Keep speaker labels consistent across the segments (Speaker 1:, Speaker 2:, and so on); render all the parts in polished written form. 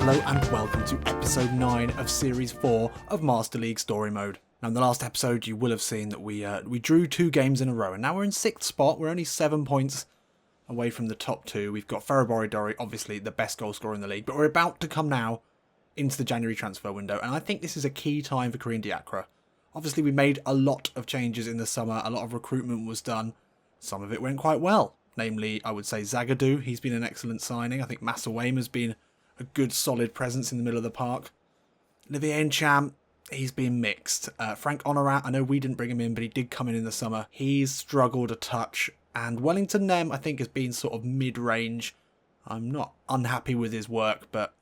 Speaker 1: Hello and welcome to episode 9 of series 4 of Master League Story Mode. Now in the last episode you will have seen that we drew 2 games in a row and now we're in 6th spot. We're only 7 points away from the top 2. We've got Ferroboridori, obviously the best goal scorer in the league, but we're about to come now into the January transfer window and I think this is a key time for Corinne Diacre. Obviously we made a lot of changes in the summer, a lot of recruitment was done, some of it went quite well. Namely, I would say Zagadou, he's been an excellent signing. I think Massawame has been a good solid presence in the middle of the park. Olivier Ncham, he's been mixed. Frank Honorat, I know we didn't bring him in, but he did come in the summer. He's struggled a touch. And Wellington Nem, I think, has been sort of mid-range. I'm not unhappy with his work, but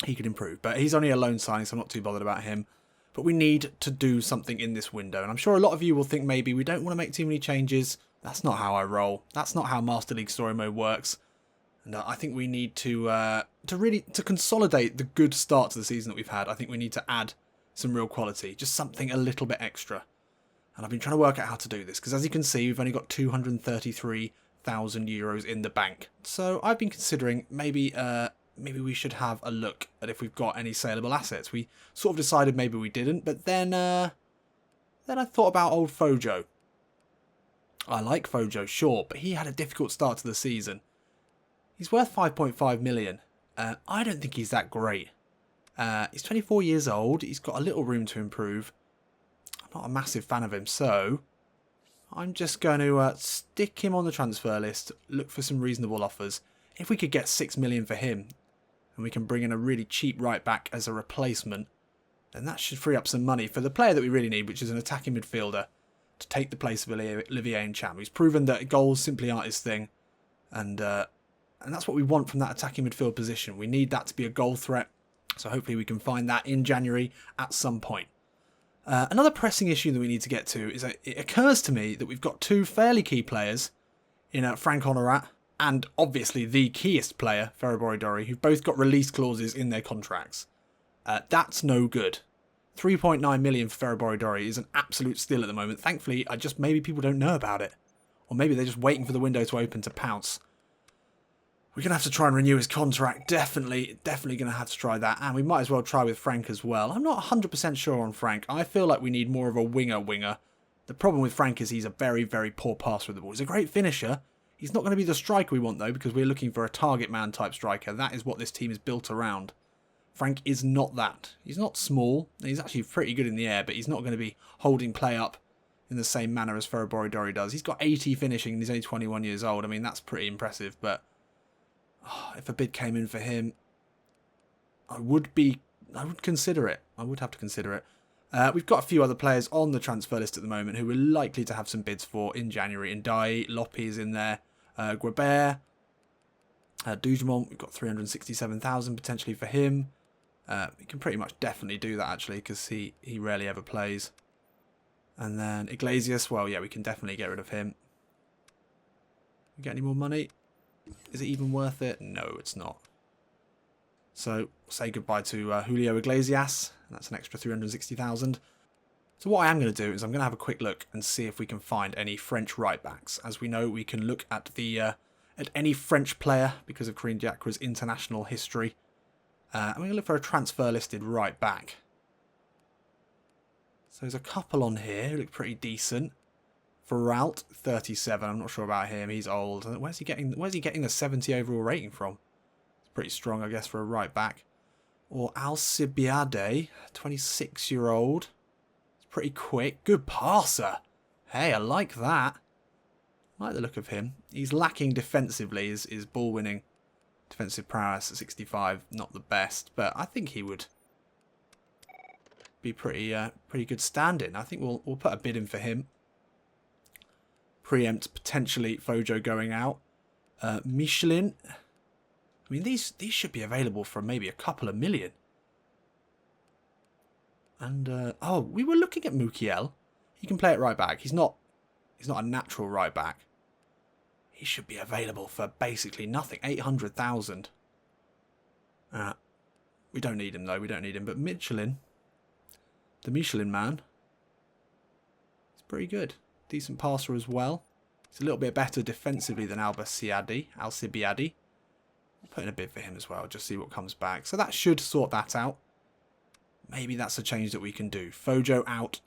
Speaker 1: he could improve. But he's only a loan signing, so I'm not too bothered about him. But we need to do something in this window. And I'm sure a lot of you will think maybe we don't want to make too many changes. That's not how I roll. That's not how Master League Story Mode works. And I think we need to consolidate the good start to the season that we've had. I think we need to add some real quality, just something a little bit extra. And I've been trying to work out how to do this because, as you can see, we've only got €233,000 in the bank. So I've been considering maybe we should have a look at if we've got any saleable assets. We sort of decided maybe we didn't, but then I thought about old Fojo. I like Fojo, sure, but he had a difficult start to the season. He's worth 5.5 million. I don't think he's that great. He's 24 years old. He's got a little room to improve. I'm not a massive fan of him, so I'm just going to stick him on the transfer list, look for some reasonable offers. If we could get 6 million for him, and we can bring in a really cheap right back as a replacement, then that should free up some money for the player that we really need, which is an attacking midfielder, to take the place of Olivier Ncham, who's proven that goals simply aren't his thing. And that's what we want from that attacking midfield position. We need that to be a goal threat. So hopefully we can find that in January at some point. Another pressing issue that we need to get to is that it occurs to me that we've got 2 fairly key players in Frank Honorat and obviously the keyest player, Ferroboridori, who've both got release clauses in their contracts. That's no good. 3.9 million for Ferroboridori is an absolute steal at the moment. Thankfully, maybe people don't know about it. Or maybe they're just waiting for the window to open to pounce. We're going to have to try and renew his contract. Definitely going to have to try that. And we might as well try with Frank as well. I'm not 100% sure on Frank. I feel like we need more of a winger. The problem with Frank is he's a very, very poor passer of the ball. He's a great finisher. He's not going to be the striker we want, though, because we're looking for a target man type striker. That is what this team is built around. Frank is not that. He's not small. He's actually pretty good in the air, but he's not going to be holding play up in the same manner as Ferroboridori does. He's got 80 finishing and he's only 21 years old. I mean, that's pretty impressive, but if a bid came in for him, I would consider it. I would have to consider it. We've got a few other players on the transfer list at the moment who we're likely to have some bids for in January. Ndai, Lopi is in there. Guebert, Dougemont, we've got 367,000 potentially for him. We can pretty much definitely do that actually because he rarely ever plays. And then Iglesias, well, yeah, we can definitely get rid of him. We get any more money? Is it even worth it? No, it's not. So, say goodbye to Julio Iglesias. That's an extra 360,000. So what I am going to do is I'm going to have a quick look and see if we can find any French right backs. As we know, we can look at any French player because of Corinne Diacre's international history. I'm going to look for a transfer listed right back. So there's a couple on here who look pretty decent. Veralt, 37. I'm not sure about him. He's old. Where's he getting the 70 overall rating from? It's pretty strong, I guess, for a right back. Or Alcibiade, 26-year-old. It's pretty quick. Good passer. Hey, I like that. I like the look of him. He's lacking defensively. His ball winning defensive prowess at 65, not the best, but I think he would be pretty good stand-in. I think we'll put a bid in for him. Preempt potentially Fojo going out. Michelin. I mean, these should be available for maybe a couple of million. And we were looking at Mukiel. He can play it right back. He's not a natural right back. He should be available for basically nothing. 800,000. We don't need him though. We don't need him. But Michelin, the Michelin man, he's pretty good. Decent passer as well. He's a little bit better defensively than Alcibiade. We'll put in a bid for him as well, just see what comes back. So that should sort that out. Maybe that's a change that we can do. Fojo out,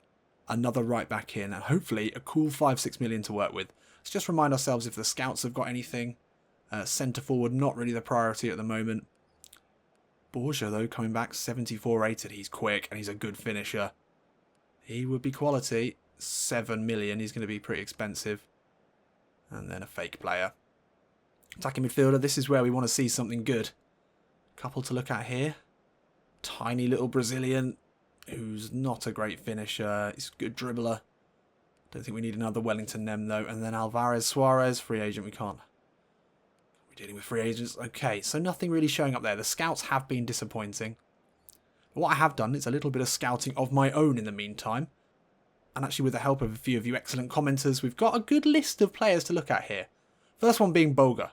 Speaker 1: another right back in, and hopefully a cool 5-6 million to work with. Let's just remind ourselves if the scouts have got anything. Centre forward, not really the priority at the moment. Borgia, though, coming back, 74 rated. He's quick and he's a good finisher. He would be quality. 7 million. He's going to be pretty expensive. And then a fake player. Attacking midfielder. This is where we want to see something good. Couple to look at here. Tiny little Brazilian who's not a great finisher. He's a good dribbler. Don't think we need another Wellington Nem, though. And then Alvarez Suarez, free agent. We can't. We're dealing with free agents. Okay, so nothing really showing up there. The scouts have been disappointing. But what I have done is a little bit of scouting of my own in the meantime. And actually with the help of a few of you excellent commenters, we've got a good list of players to look at here. First one being Boga.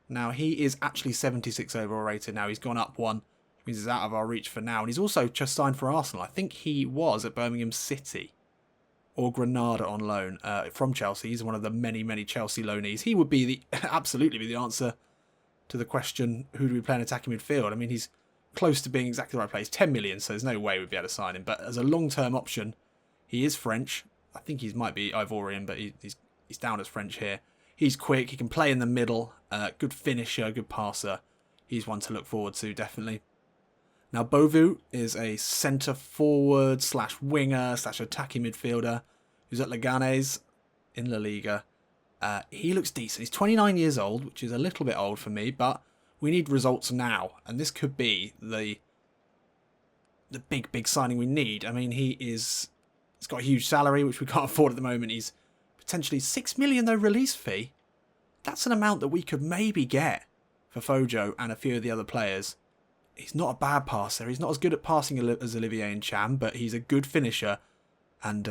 Speaker 1: Now, he is actually 76 overall rated now. He's gone up one, which means he's out of our reach for now. And he's also just signed for Arsenal. I think he was at Birmingham City or Granada on loan from Chelsea. He's one of the many, many Chelsea loanees. He would be the absolutely be the answer to the question, who do we play in attacking midfield? I mean, he's close to being exactly the right place. 10 million, so there's no way we'd be able to sign him. But as a long-term option, he is French. I think he might be Ivorian, but he's down as French here. He's quick. He can play in the middle. Good finisher, good passer. He's one to look forward to, definitely. Now, Bovu is a centre forward / winger / attacking midfielder who's at Leganés in La Liga. He looks decent. He's 29 years old, which is a little bit old for me, but we need results now. And this could be the big signing we need. I mean, he's got a huge salary, which we can't afford at the moment. He's potentially 6 million, though, release fee. That's an amount that we could maybe get for Fojo and a few of the other players. He's not a bad passer. He's not as good at passing as Olivier and Cham, but he's a good finisher. And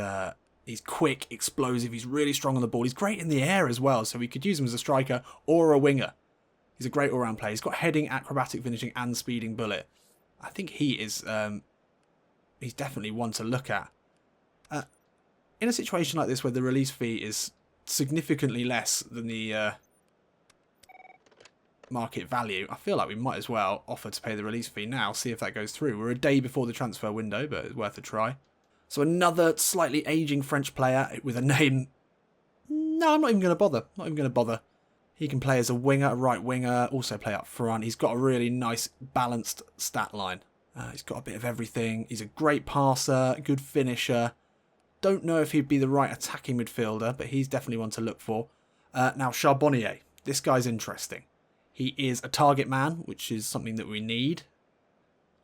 Speaker 1: he's quick, explosive. He's really strong on the ball. He's great in the air as well, so we could use him as a striker or a winger. He's a great all-round player. He's got heading, acrobatic finishing, and speeding bullet. I think he is... he's definitely one to look at. In a situation like this where the release fee is significantly less than the market value, I feel like we might as well offer to pay the release fee now, see if that goes through. We're a day before the transfer window, but it's worth a try. So another slightly ageing French player with a name... No, I'm not even going to bother. Not even going to bother. He can play as a winger, a right winger, also play up front. He's got a really nice balanced stat line. He's got a bit of everything. He's a great passer, good finisher. Don't know if he'd be the right attacking midfielder, but he's definitely one to look for. Now, Charbonnier. This guy's interesting. He is a target man, which is something that we need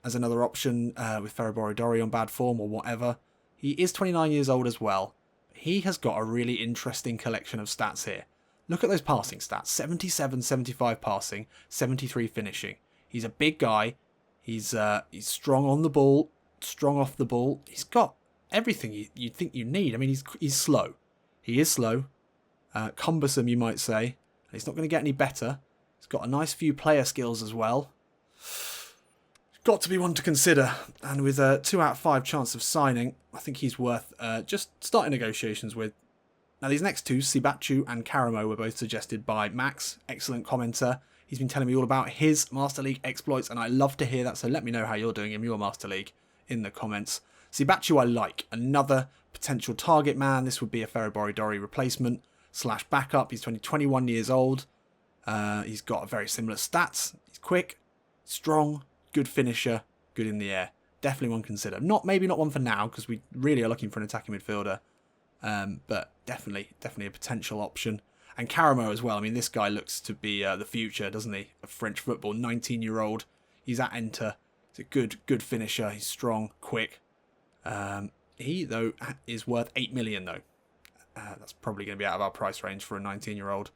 Speaker 1: as another option with Ferroboridori on bad form or whatever. He is 29 years old as well. He has got a really interesting collection of stats here. Look at those passing stats. 77, 75 passing, 73 finishing. He's a big guy. He's strong on the ball, strong off the ball. He's got everything you'd think you need. I mean, he's slow. He is slow. Cumbersome, you might say. He's not going to get any better. He's got a nice few player skills as well. Got to be one to consider. And with a 2 out of 5 chance of signing, I think he's worth just starting negotiations with. Now, these next two, Sibachu and Karamo, were both suggested by Max. Excellent commenter. He's been telling me all about his Master League exploits, and I love to hear that, so let me know how you're doing in your Master League in the comments. Sibachu I like. Another potential target man. This would be a Ferroboridori replacement / backup. He's 21 years old. He's got very similar stats. He's quick, strong, good finisher, good in the air. Definitely one to consider. Maybe not one for now, because we really are looking for an attacking midfielder. But definitely a potential option. And Karamo as well. I mean, this guy looks to be the future, doesn't he? Of French football. 19-year-old. He's at Inter. He's a good finisher. He's strong, quick. He, though, is worth 8 million, though. That's probably going to be out of our price range for a 19-year-old,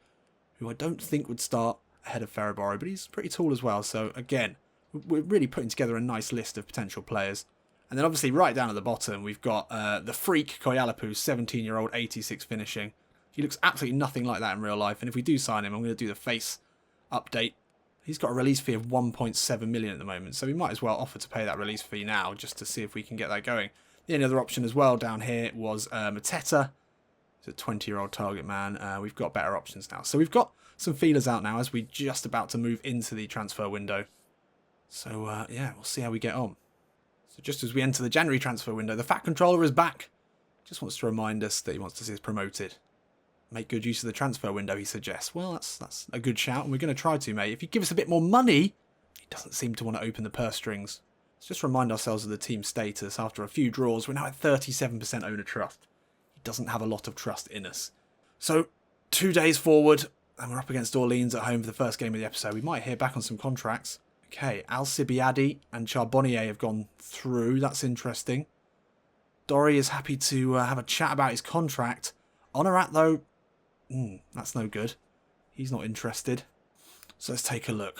Speaker 1: who I don't think would start ahead of Ferrabori, but he's pretty tall as well. So, again, we're really putting together a nice list of potential players. And then, obviously, right down at the bottom, we've got the freak Koyalapu, 17-year-old, 86 finishing. He looks absolutely nothing like that in real life. And if we do sign him, I'm going to do the face update. He's got a release fee of 1.7 million at the moment, so we might as well offer to pay that release fee now just to see if we can get that going. The only other option as well down here was Mateta. He's a 20-year-old target man. We've got better options now. So we've got some feelers out now as we're just about to move into the transfer window. So, yeah, we'll see how we get on. So just as we enter the January transfer window, the Fat Controller is back. Just wants to remind us that he wants to see us promoted. Make good use of the transfer window, he suggests. Well, that's a good shout, and we're going to try to, mate. If you give us a bit more money, he doesn't seem to want to open the purse strings. Let's just remind ourselves of the team status. After a few draws, we're now at 37% owner trust. He doesn't have a lot of trust in us. So, 2 days forward, and we're up against Orleans at home for the first game of the episode. We might hear back on some contracts. Okay, Alcibiade and Charbonnier have gone through. That's interesting. Dorry is happy to have a chat about his contract. Honorat, though, that's no good. He's not interested. So let's take a look.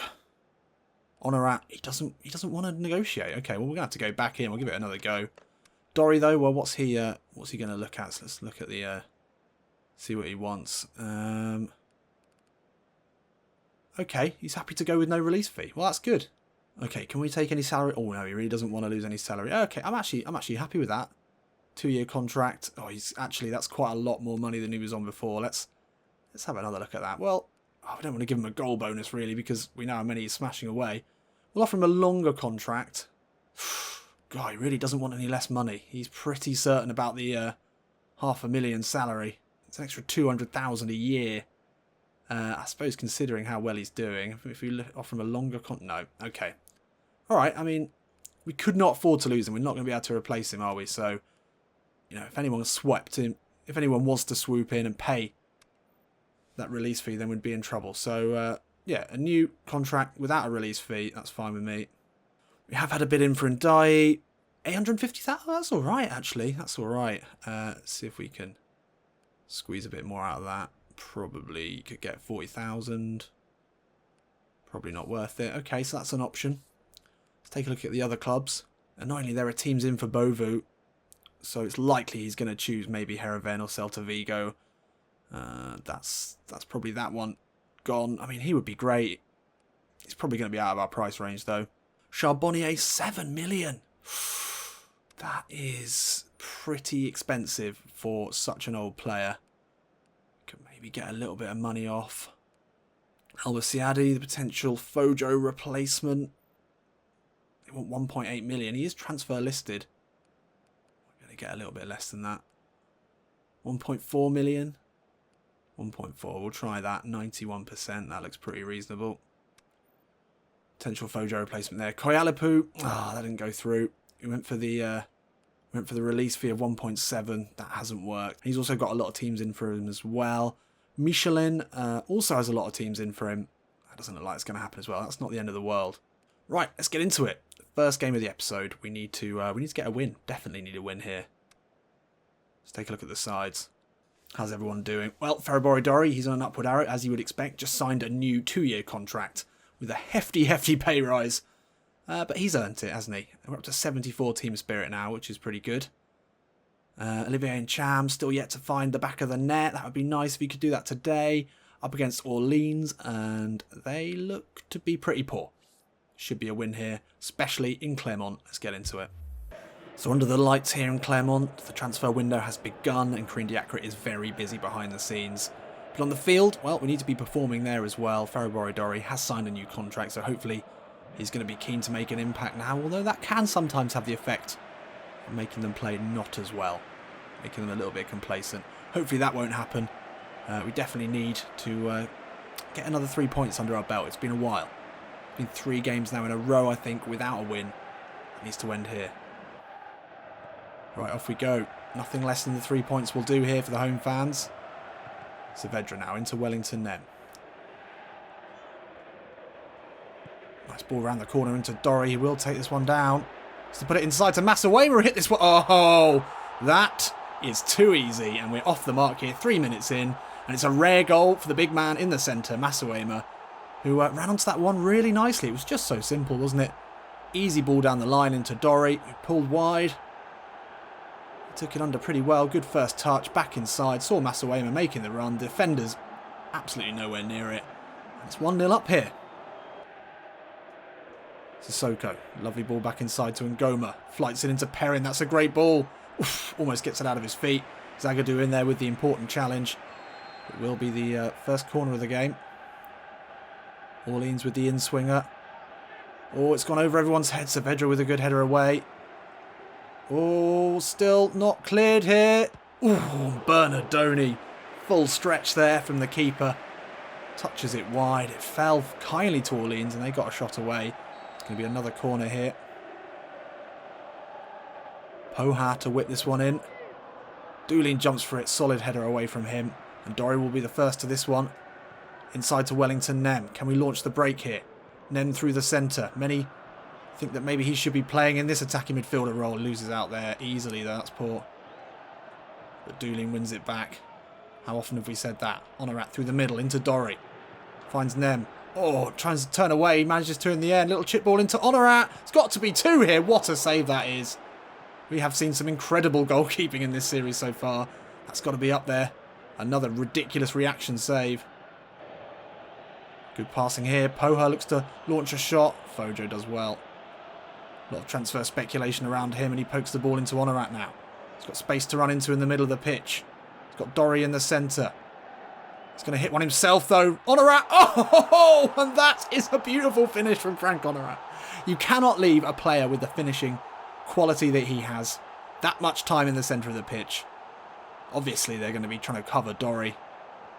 Speaker 1: Honorat, he doesn't want to negotiate. Okay, well, we're gonna have to go back in. We'll give it another go. Dorry, though, well, what's he gonna look at? So let's look at the see what he wants. Okay, he's happy to go with no release fee. Well, that's good. Okay, can we take any salary? Oh no, he really doesn't want to lose any salary. Okay, I'm actually happy with that. 2-year contract. Oh, that's quite a lot more money than he was on before. Let's have another look at that. Well, I don't want to give him a goal bonus really because we know how many he's smashing away. We'll offer him a longer contract. God, he really doesn't want any less money. He's pretty certain about the $500,000 salary. It's an extra 200,000 a year. I suppose considering how well he's doing, if we offer him a longer no, okay. All right, I mean, we could not afford to lose him. We're not going to be able to replace him, are we? So, you know, if anyone was to swoop in and pay that release fee, then we'd be in trouble. So, yeah, a new contract without a release fee, that's fine with me. We have had a bid in for Ndiaye. 850,000? That's all right, actually. That's all right. Let's see if we can squeeze a bit more out of that. Probably could get 40,000. Probably not worth it. Okay, so that's an option. Let's take a look at the other clubs. Annoyingly, there are teams in for Bovu, so it's likely he's going to choose maybe Heerenveen or Celta Vigo. That's probably that one gone. I mean, he would be great. He's probably going to be out of our price range, though. Charbonnier, 7 million. That is pretty expensive for such an old player. Could maybe get a little bit of money off. Alcibiade, the potential Fojo replacement. They want 1.8 million. He is transfer listed. We're going to get a little bit less than that. 1.4 million. 1.4. We'll try that. 91%. That looks pretty reasonable. Potential Fojo replacement there. Koyalapu. That didn't go through. We went for the release fee of 1.7. That hasn't worked. He's also got a lot of teams in for him as well. Michelin also has a lot of teams in for him. That doesn't look like it's going to happen as well. That's not the end of the world. Right, let's get into it. First game of the episode. We need to get a win. Definitely need a win here. Let's take a look at the sides. How's everyone doing? Well, Ferrabori Dorry, he's on an upward arrow, as you would expect. Just signed a new 2-year contract with a hefty pay rise. But he's earned it, hasn't he? We're up to 74 team spirit now, which is pretty good. Olivier and Cham still yet to find the back of the net. That would be nice if he could do that today. Up against Orleans, and they look to be pretty poor. Should be a win here, especially in Clermont. Let's get into it. So under the lights here in Clermont, the transfer window has begun, and Corinne Diacre is very busy behind the scenes. But on the field, well, we need to be performing there as well. Ferrabori Dorry has signed a new contract, so hopefully he's going to be keen to make an impact now, although that can sometimes have the effect of making them play not as well, making them a little bit complacent. Hopefully that won't happen. We definitely need to get another 3 points under our belt. It's been a while. It's been 3 games now in a row, I think, without a win. It needs to end here. Right, off we go. Nothing less than the 3 points will do here for the home fans. Saavedra now into Wellington then. Nice ball around the corner into Dorry. He will take this one down. Just to put it inside to Masawema. Hit this one. Oh, that is too easy. And we're off the mark here. 3 minutes in. And it's a rare goal for the big man in the centre, Masawema, who ran onto that one really nicely. It was just so simple, wasn't it? Easy ball down the line into Dorry, who pulled wide. He took it under pretty well. Good first touch. Back inside. Saw Masawema making the run. Defenders absolutely nowhere near it. And it's 1-0 up here. Sissoko, lovely ball back inside to Ngoma. Flights it into Perrin, that's a great ball. Oof, almost gets it out of his feet. Zagadou in there with the important challenge. It will be the first corner of the game. Orleans with the in-swinger. Oh, it's gone over everyone's head. Saavedra with a good header away. Oh, still not cleared here. Ooh, Bernardoni. Full stretch there from the keeper. Touches it wide. It fell kindly to Orleans and they got a shot away. It's going to be another corner here. Poha to whip this one in. Doolin jumps for it. Solid header away from him. And Dorry will be the first to this one. Inside to Wellington Nem. Can we launch the break here? Nem through the centre. Many think that maybe he should be playing in this attacking midfielder role. Loses out there easily though. That's poor. But Doolin wins it back. How often have we said that? Honorat through the middle into Dorry. Finds Nem. Oh, tries to turn away. Manages to in the end. Little chip ball into Honorat. It's got to be 2 here. What a save that is. We have seen some incredible goalkeeping in this series so far. That's got to be up there. Another ridiculous reaction save. Good passing here. Poha looks to launch a shot. Fojo does well. A lot of transfer speculation around him and he pokes the ball into Honorat now. He's got space to run into in the middle of the pitch. He's got Dorry in the centre. He's going to hit one himself though. Honorat! Oh! And that is a beautiful finish from Frank Honorat. You cannot leave a player with the finishing quality that he has. That much time in the centre of the pitch. Obviously they're going to be trying to cover Dorry.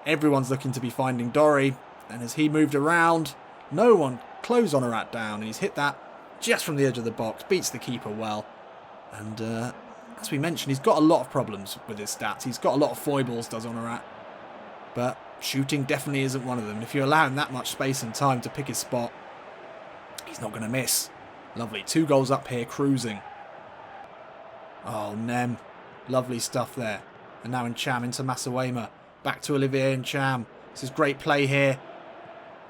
Speaker 1: Everyone's looking to be finding Dorry. And as he moved around, no one closed Honorat down. And he's hit that just from the edge of the box. Beats the keeper well. And as we mentioned, he's got a lot of problems with his stats. He's got a lot of foibles, does Honorat. But shooting definitely isn't one of them. And if you allow him that much space and time to pick his spot, he's not going to miss. Lovely. 2 goals up here, cruising. Oh, Nem. Lovely stuff there. And now Ncham into Masawema. Back to Olivier Ncham. This is great play here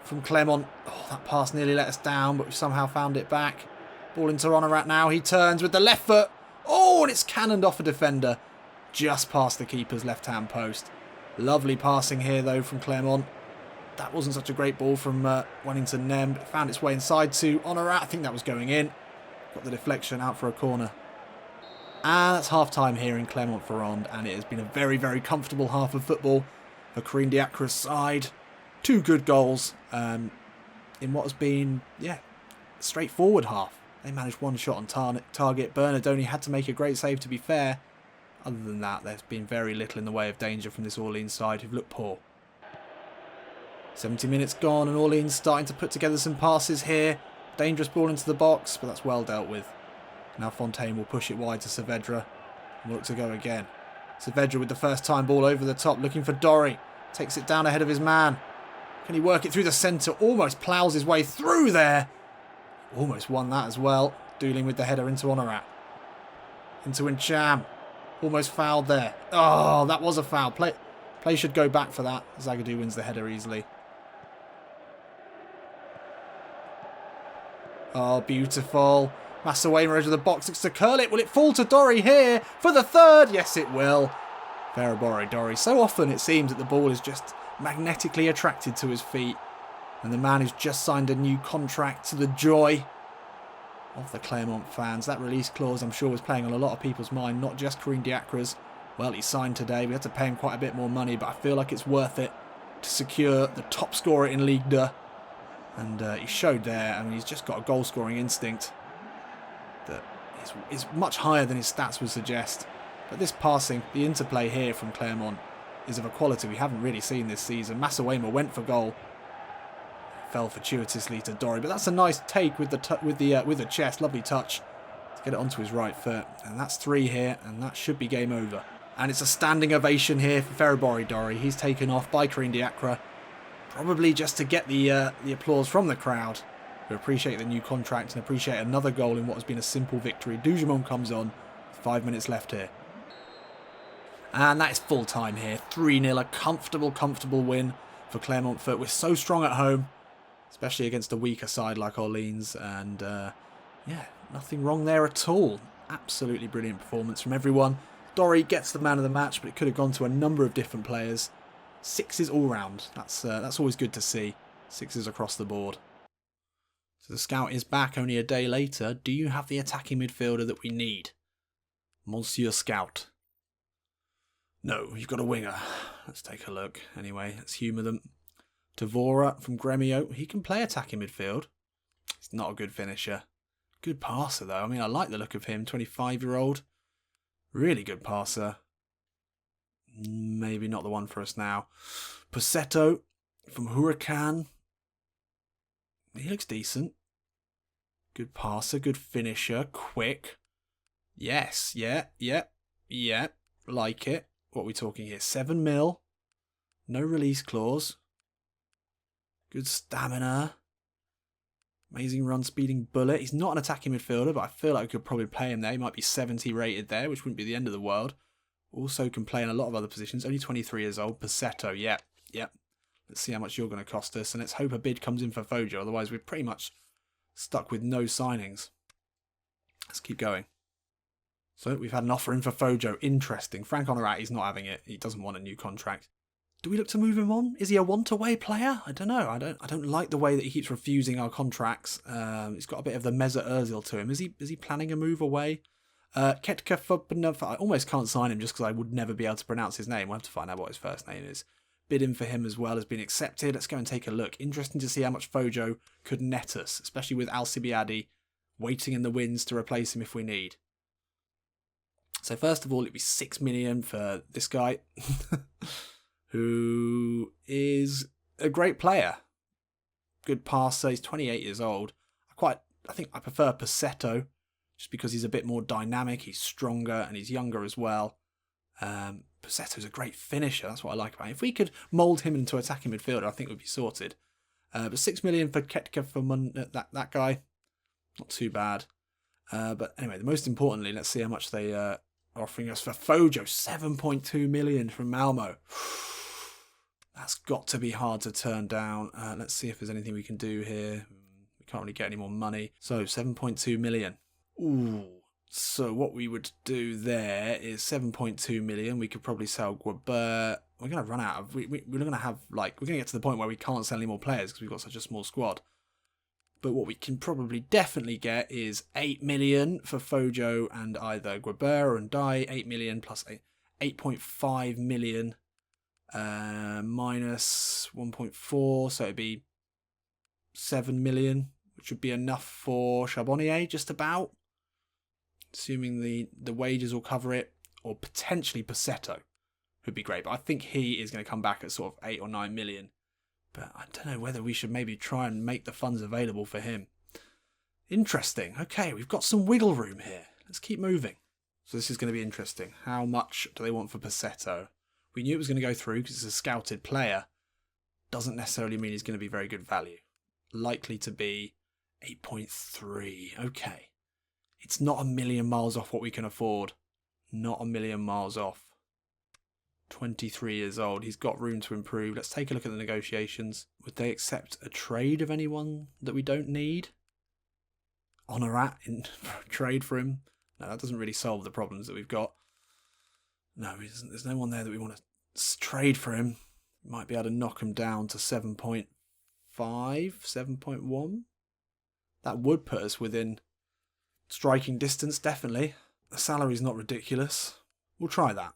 Speaker 1: from Clermont. Oh, that pass nearly let us down, but we've somehow found it back. Ball into Honorat now. He turns with the left foot. Oh, and it's cannoned off a defender. Just past the keeper's left-hand post. Lovely passing here, though, from Clermont. That wasn't such a great ball from Wellington Nem, but it found its way inside to Honorat. I think that was going in. Got the deflection out for a corner. And that's half-time here in Clermont-Ferrand, and it has been a very, very comfortable half of football for Corinne Diacre's side. 2 good goals in what has been, a straightforward half. They managed 1 shot on target. Bernardoni had to make a great save, to be fair. Other than that, there's been very little in the way of danger from this Orleans side, who've looked poor. 70 minutes gone, and Orleans starting to put together some passes here. Dangerous ball into the box, but that's well dealt with. Now Fontaine will push it wide to Saavedra and look to go again. Saavedra with the first time ball over the top, looking for Dorry. Takes it down ahead of his man. Can he work it through the centre? Almost ploughs his way through there. Almost won that as well. Doolin with the header into Honorat. Into Ncham. Almost fouled there. Oh, that was a foul. Play should go back for that. Zagadou wins the header easily. Oh, beautiful. Masawema edge of the box, looks to curl it. Will it fall to Dorry here for the 3rd? Yes, it will. Farabore Dorry. So often it seems that the ball is just magnetically attracted to his feet. And the man who's just signed a new contract, to the joy of the Clermont fans. That release clause, I'm sure, was playing on a lot of people's mind, not just Corinne Diacre's. Well, he signed today. We had to pay him quite a bit more money, but I feel like it's worth it to secure the top scorer in Ligue 2. And he showed there. I mean, he's just got a goal-scoring instinct that is much higher than his stats would suggest. But this passing, the interplay here from Clermont, is of a quality we haven't really seen this season. Masawema went for goal. Fell fortuitously to Dorry, but that's a nice take with the chest. Lovely touch to get it onto his right foot. And that's 3 here, and that should be game over. And it's a standing ovation here for Farabore Dorry. He's taken off by Corinne Diacre, probably just to get the applause from the crowd, who appreciate the new contract and appreciate another goal in what has been a simple victory. Dougemont comes on, 5 minutes left here. And that is full time here. 3-0, a comfortable win for Clermont Foot. We're so strong at home, especially against a weaker side like Orleans. And nothing wrong there at all. Absolutely brilliant performance from everyone. Dorry gets the man of the match, but it could have gone to a number of different players. 6s all round. That's always good to see. 6s across the board. So the scout is back only a day later. Do you have the attacking midfielder that we need? Monsieur Scout. No, you've got a winger. Let's take a look. Anyway, let's humour them. Tavora from Gremio. He can play attacking midfield. He's not a good finisher. Good passer, though. I mean, I like the look of him. 25-year-old. Really good passer. Maybe not the one for us now. Posetto from Huracan. He looks decent. Good passer, good finisher, quick. Yes, yeah. Like it. What are we talking here? 7 mil. No release clause. Good stamina. Amazing run speeding bullet. He's not an attacking midfielder, but I feel like we could probably play him there. He might be 70 rated there, which wouldn't be the end of the world. Also can play in a lot of other positions. Only 23 years old. Posetto, yep. Let's see how much you're going to cost us. And let's hope a bid comes in for Fojo. Otherwise, we're pretty much stuck with no signings. Let's keep going. So we've had an offer in for Fojo. Interesting. Frank Honorat, he's not having it. He doesn't want a new contract. Do we look to move him on? Is he a want-away player? I don't know. I don't like the way that he keeps refusing our contracts. He's got a bit of the Mesut Ozil to him. Is he planning a move away? Ketka Fubnov, I almost can't sign him just because I would never be able to pronounce his name. We'll have to find out what his first name is. Bidding for him as well has been accepted. Let's go and take a look. Interesting to see how much Fojo could net us, especially with Alcibiade waiting in the wings to replace him if we need. So first of all, it'd be 6 million for this guy, who is a great player. Good passer. He's 28 years old. I think I prefer Posetto, just because he's a bit more dynamic, he's stronger, and he's younger as well. Posetto's a great finisher, that's what I like about him. If we could mould him into attacking midfielder, I think we'd be sorted. But 6 million for Ketka for that guy, not too bad. But anyway, most importantly, let's see how much they are offering us for Fojo. 7.2 million from Malmo. That's got to be hard to turn down. Let's see if there's anything we can do here. We can't really get any more money. So 7.2 million. Ooh. So what we would do there is 7.2 million. We could probably sell Guabert. We're going to run out of... We're going to have, like... We're going to get to the point where we can't sell any more players because we've got such a small squad. But what we can probably definitely get is 8 million for Fojo and either Guabert and Dye. 8 million plus 8.5 million minus 1.4. So it'd be 7 million, which would be enough for Charbonnier, just about. Assuming the wages will cover it, or potentially Posetto would be great. But I think he is going to come back at sort of 8 or 9 million. But I don't know whether we should maybe try and make the funds available for him. Interesting. Okay, we've got some wiggle room here. Let's keep moving. So this is going to be interesting. How much do they want for Posetto? We knew it was going to go through because it's a scouted player. Doesn't necessarily mean he's going to be very good value. Likely to be 8.3. Okay. It's not a million miles off what we can afford. Not a million miles off. 23 years old. He's got room to improve. Let's take a look at the negotiations. Would they accept a trade of anyone that we don't need? Honorat in trade for him? No, that doesn't really solve the problems that we've got. No, there's no one there that we want to trade for him. Might be able to knock him down to 7.5, 7.1. That would put us within striking distance, definitely. The salary's not ridiculous. We'll try that.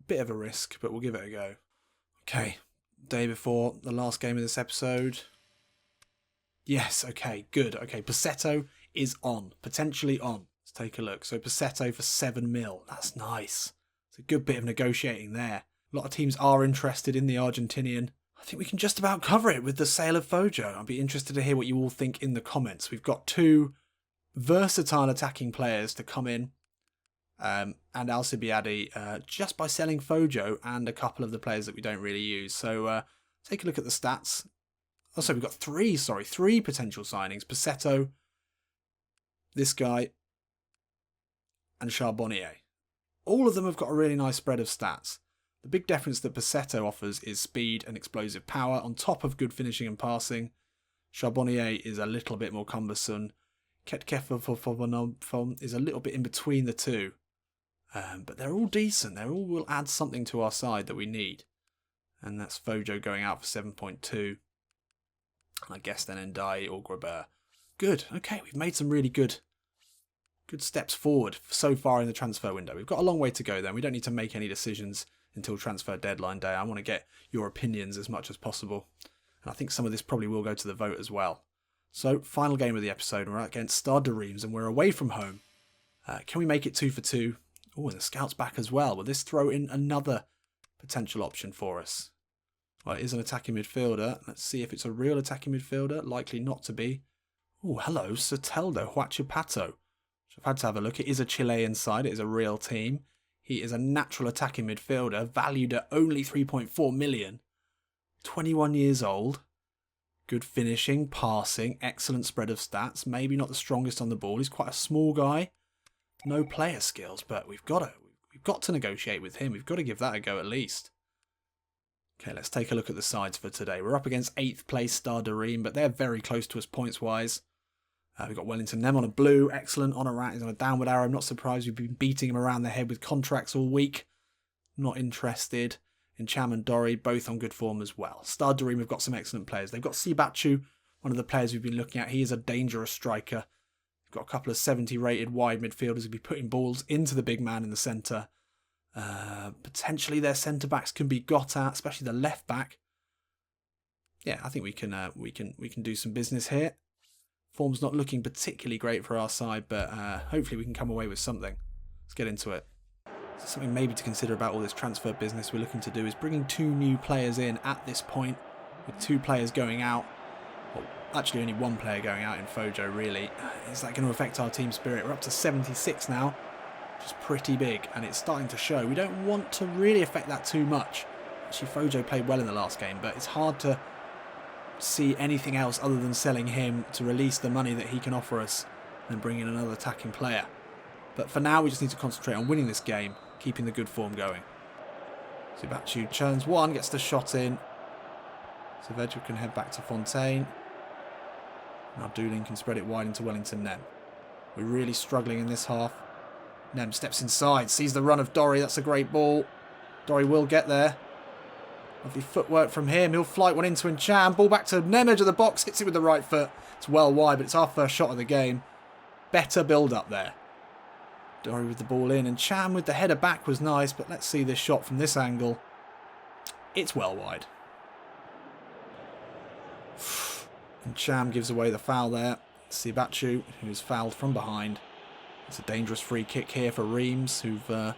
Speaker 1: Bit of a risk, but we'll give it a go. Okay, day before the last game of this episode. Yes, okay, good. Okay, Posetto is on. Potentially on. Let's take a look. So Posetto for 7 mil. That's nice. It's a good bit of negotiating there. A lot of teams are interested in the Argentinian. I think we can just about cover it with the sale of Fojo. I'd be interested to hear what you all think in the comments. We've got 2 versatile attacking players to come in. And Alcibiade just by selling Fojo and a couple of the players that we don't really use. So take a look at the stats. Also, we've got 3 potential signings. Posetto, this guy, and Charbonnier. All of them have got a really nice spread of stats. The big difference that Posetto offers is speed and explosive power on top of good finishing and passing. Charbonnier is a little bit more cumbersome. Ketkefov is a little bit in between the two. But they're all decent. They all will add something to our side that we need. And that's Fojo going out for 7.2. I guess then Ndai or Grabert. Good. Okay, we've made some really good steps forward so far in the transfer window. We've got a long way to go then. We don't need to make any decisions until transfer deadline day. I want to get your opinions as much as possible. And I think some of this probably will go to the vote as well. So, final game of the episode. We're against Stade de Reims and we're away from home. Can we make it 2 for 2? Oh, and the scout's back as well. Will this throw in another potential option for us? Well, it is an attacking midfielder. Let's see if it's a real attacking midfielder. Likely not to be. Oh, hello, Soteldo Huachipato. I've had to have a look. It is a Chilean side. It is a real team. He is a natural attacking midfielder, valued at only 3.4 million. 21 years old. Good finishing, passing, excellent spread of stats. Maybe not the strongest on the ball. He's quite a small guy. No player skills, but we've got to negotiate with him. We've got to give that a go at least. Okay, let's take a look at the sides for today. We're up against 8th place Stade de Reims, but they're very close to us points-wise. We've got Wellington Nem on a blue. Excellent. Honorat is on a downward arrow. I'm not surprised. We've been beating him around the head with contracts all week. Not interested. In Cham and Dorry, both on good form as well. Stade de Reims have got some excellent players. They've got Sibachu, one of the players we've been looking at. He is a dangerous striker. They've got a couple of 70-rated wide midfielders who'll be putting balls into the big man in the centre. Potentially their centre-backs can be got at, especially the left-back. Yeah, I think we can do some business here. Form's not looking particularly great for our side, but hopefully we can come away with something. Let's get into it. So something maybe to consider about all this transfer business we're looking to do is bringing 2 new players in at this point, with 2 players going out. Well, actually only 1 player going out in Fojo, really. Is that going to affect our team spirit? We're up to 76 now, which is pretty big, and it's starting to show. We don't want to really affect that too much. Actually, Fojo played well in the last game, but it's hard to see anything else other than selling him to release the money that he can offer us and bring in another attacking player. But for now, we just need to concentrate on winning this game, keeping the good form going. Sibachu churns one, gets the shot in. Saavedra can head back to Fontaine. Now Doolin can spread it wide into Wellington Nem. We're really struggling in this half. Nem steps inside, sees the run of Dorry. That's a great ball. Dorry will get there. Lovely footwork from him. He'll flight one into Cham. Ball back to Nem, edge of the box. Hits it with the right foot. It's well wide, but it's our first shot of the game. Better build up there. Dorry with the ball in, and Cham with the header back was nice, but let's see this shot from this angle. It's well wide. And Cham gives away the foul there. Sibachu, who's fouled from behind. It's a dangerous free kick here for Reims, who've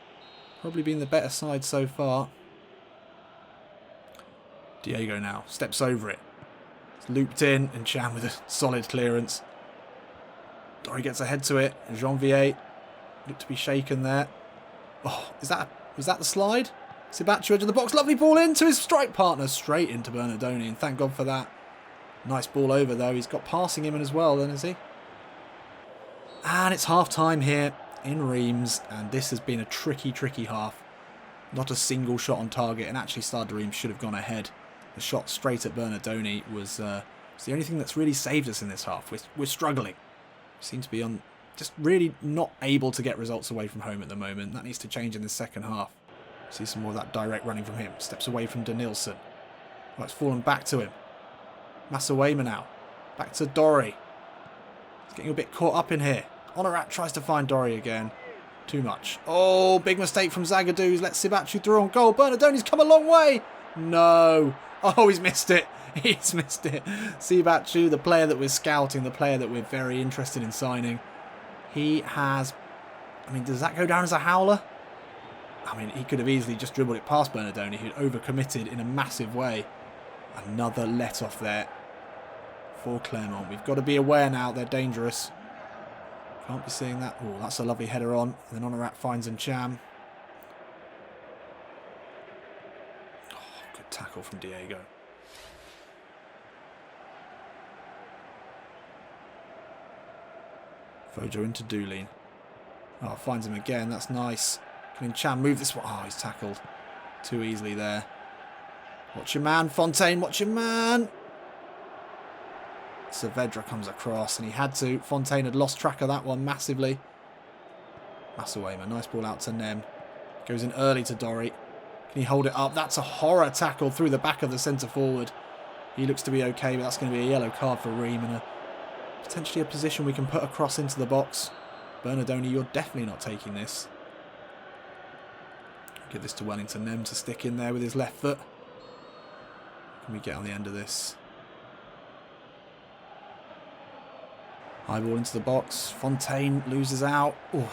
Speaker 1: probably been the better side so far. Diego now steps over it. It's looped in, and Cham with a solid clearance. Dorry gets ahead to it. Janvier looked to be shaken there. Oh, was that the slide? Sibachu edge of the box. Lovely ball into his strike partner. Straight into Bernardoni, and thank God for that. Nice ball over, though. He's got passing him in as well, then, has he? And it's half-time here in Reims, and this has been a tricky, tricky half. Not a single shot on target, and actually Stade de Reims should have gone ahead. The shot straight at Bernardoni was the only thing that's really saved us in this half. We're struggling. Seem to be on just really not able to get results away from home at the moment. That needs to change in the second half. See some more of that direct running from him. Steps away from Denilson. Oh, it's fallen back to him. Masawayma now. Back to Dorry. He's getting a bit caught up in here. Honorat tries to find Dorry again. Too much. Oh, big mistake from Zagadou. He's let Sibachu through on goal. Bernardoni's come a long way. No. Oh, he's missed it. He's missed it. Sibachu, the player that we're scouting, the player that we're very interested in signing. He has... I mean, does that go down as a howler? I mean, he could have easily just dribbled it past Bernardoni, who'd overcommitted in a massive way. Another let-off there for Clermont. We've got to be aware now. They're dangerous. Can't be seeing that. Oh, that's a lovely header on. And then Honorat finds Cham. Oh, good tackle from Diego. Fojo into Doolin. Oh, finds him again. That's nice. Can Cham move this one? Oh, he's tackled too easily there. Watch your man, Fontaine. Watch your man. Saavedra comes across, and he had to. Fontaine had lost track of that one massively. Masawayma, nice ball out to Nem. Goes in early to Dorry. Can he hold it up? That's a horror tackle through the back of the centre forward. He looks to be okay, but that's going to be a yellow card for Reims, and potentially a position we can put across into the box. Bernardoni, you're definitely not taking this. Give this to Wellington Nem to stick in there with his left foot. Can we get on the end of this? High ball into the box. Fontaine loses out. Ooh.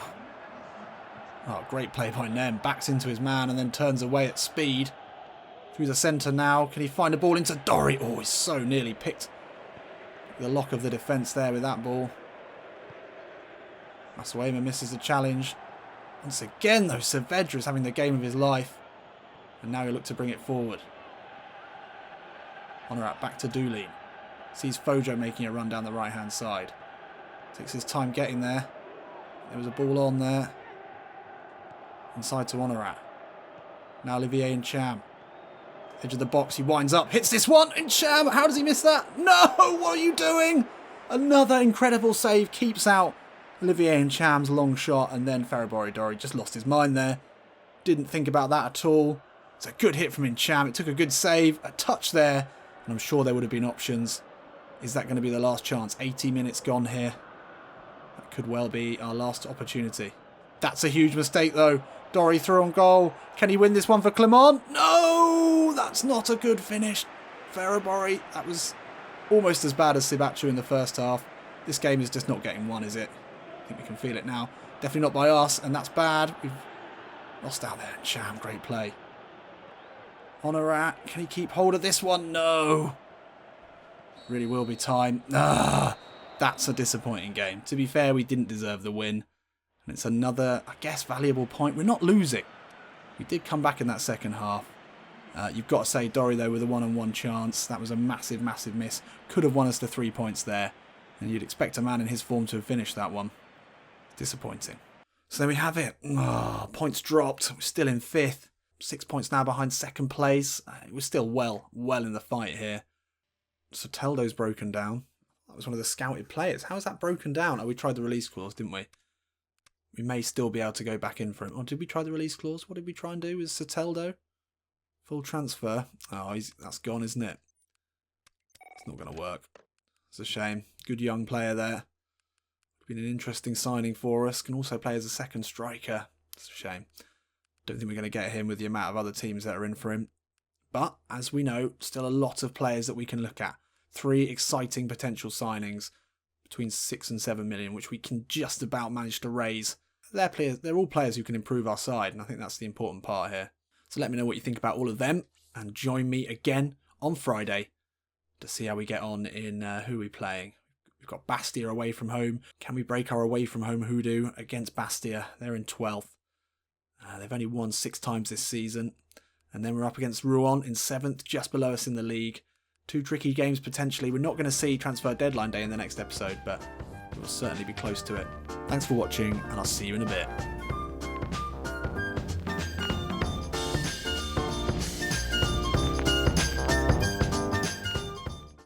Speaker 1: Oh, great play by Nem. Backs into his man and then turns away at speed. Through the centre now. Can he find a ball into Dory? Oh, he's so nearly picked the lock of the defence there with that ball. Masuema misses the challenge. Once again, though, Saavedra is having the game of his life. And now he'll look to bring it forward. Honorat back to Doolin. Sees Fojo making a run down the right-hand side. Takes his time getting there. There was a ball on there. Inside to Honorat. Now Olivier and Cham. Edge of the box, he winds up, hits this one, and Cham, how does he miss that? No, what are you doing? Another incredible save, keeps out Olivier and Cham's long shot, and then Farabori Dori just lost his mind there. Didn't think about that at all. It's a good hit from Incham. It took a good save, a touch there, and I'm sure there would have been options. Is that going to be the last chance? 80 minutes gone here. That could well be our last opportunity. That's a huge mistake though. Dory through on goal. Can he win this one for Clermont? No! That's not a good finish. Farabori, that was almost as bad as Sibachu in the first half. This game is just not getting won, is it? I think we can feel it now. Definitely not by us, and that's bad. We've lost out there. Cham, great play. Honorat, can he keep hold of this one? No. Really will be time. That's a disappointing game. To be fair, we didn't deserve the win. And it's another, I guess, valuable point. We're not losing. We did come back in that second half. You've got to say, Dory, though, with a one-on-one chance. That was a massive, massive miss. Could have won us the 3 points there. And you'd expect a man in his form to have finished that one. Disappointing. So there we have it. Points dropped. We're still in 5th. 6 points now behind second place. We're still well in the fight here. So Teldo's broken down. That was one of the scouted players. How is that broken down? Oh, we tried the release clause, didn't we? We may still be able to go back in for him. Or did we try the release clause? What did we try and do with Soteldo? Full transfer. Oh, that's gone, isn't it? It's not going to work. It's a shame. Good young player there. Been an interesting signing for us. Can also play as a second striker. It's a shame. Don't think we're going to get him with the amount of other teams that are in for him. But, as we know, still a lot of players that we can look at. 3 exciting potential signings between 6 and 7 million, which we can just about manage to raise. They're all players who can improve our side, and I think that's the important part here. So let me know what you think about all of them, and join me again on Friday to see how we get on in who we're playing. We've got Bastia away from home. Can we break our away from home hoodoo against Bastia? They're in 12th. They've only won 6 times this season. And then we're up against Rouen in 7th, just below us in the league. 2 tricky games potentially. We're not going to see transfer deadline day in the next episode, but we'll certainly be close to it. Thanks for watching, and I'll see you in a bit.